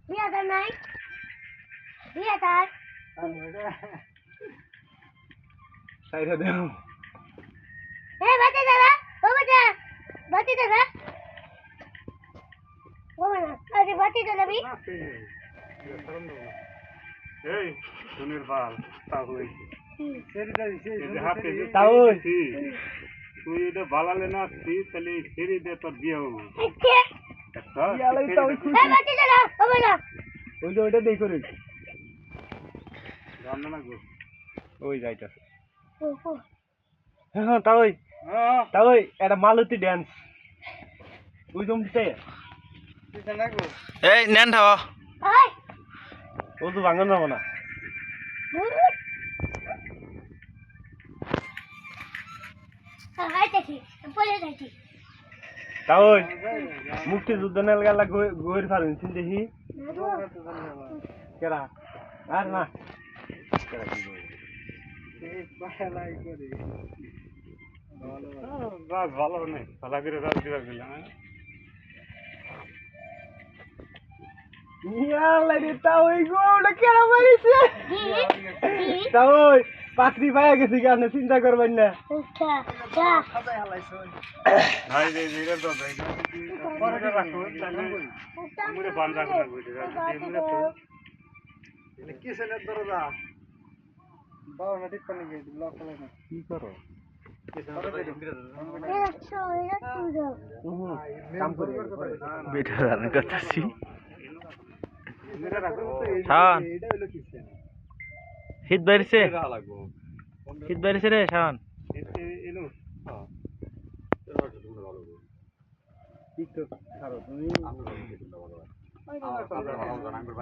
বিয়াদার নাই বিয়াদার সাইডে দেও এ বাতি দাদা ও বাটা বাতি দাদা ও না আরে বাতি দাদা বি এই সুনীল পাল তা হই তুই এটা বালালে না তাহলে ফেরি দে তোর বিয়ে হবো বাতি দাদা ও না ওইটা দেই করে রান্না না গো ওই যাইতাছে ও ও হ্যাঁ তাই এটা মালতী ড্যান্স ওই জমতে এই নেন থাও আই ও তো ভাঙন যাবো না হাইতেছি পড়ে যাচ্ছি তাই মুক্তিযুদ্ধ নেল গেলা গইর ফারুন চিন দেখি কেরা আর না কেরা কি গাছ ভালো নেই ভালো করে গাছ দিবার গেলাম ইয়ালা রে তাই গোটা কেরা মারিছে তাই পাত্রী পায়া গেছি গানে চিন্তা করবেন না আচ্ছা যা ভাই যে জিরে তো ভাই পরে রাখো তাহলে মুরে বান রাখো না বুঝে মুরে তো কি সেনের দরজা বাবা না ঠিক করে গেছি ব্লক করে না কি করো কাম করি বেটা রান্না করতেছি মুরে রাখো শাওন এটা হলো কি সেন শীত বাইরেছে লাগবো শীত বাইরেছে রে শাওন এলো টিকটক ছাড়ো তুমি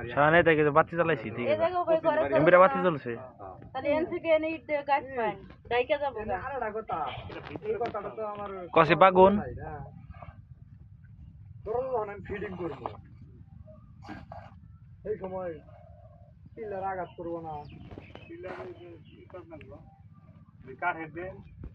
শাওন এই দেখে বাতি জ্বালাইছি ঠিক আছে এমবিরা বাতি জ্বলছে তাহলে এনসিকে এনে ইট গাছ পান ডাইকা যাবো গা আরেকটা কথা এই কথাটা তো আমার কসে বাগুন ধরো যখন আমি ফিডিং করবো এই সময় পিলার আঘাত করবো না কাঠ হেঁটে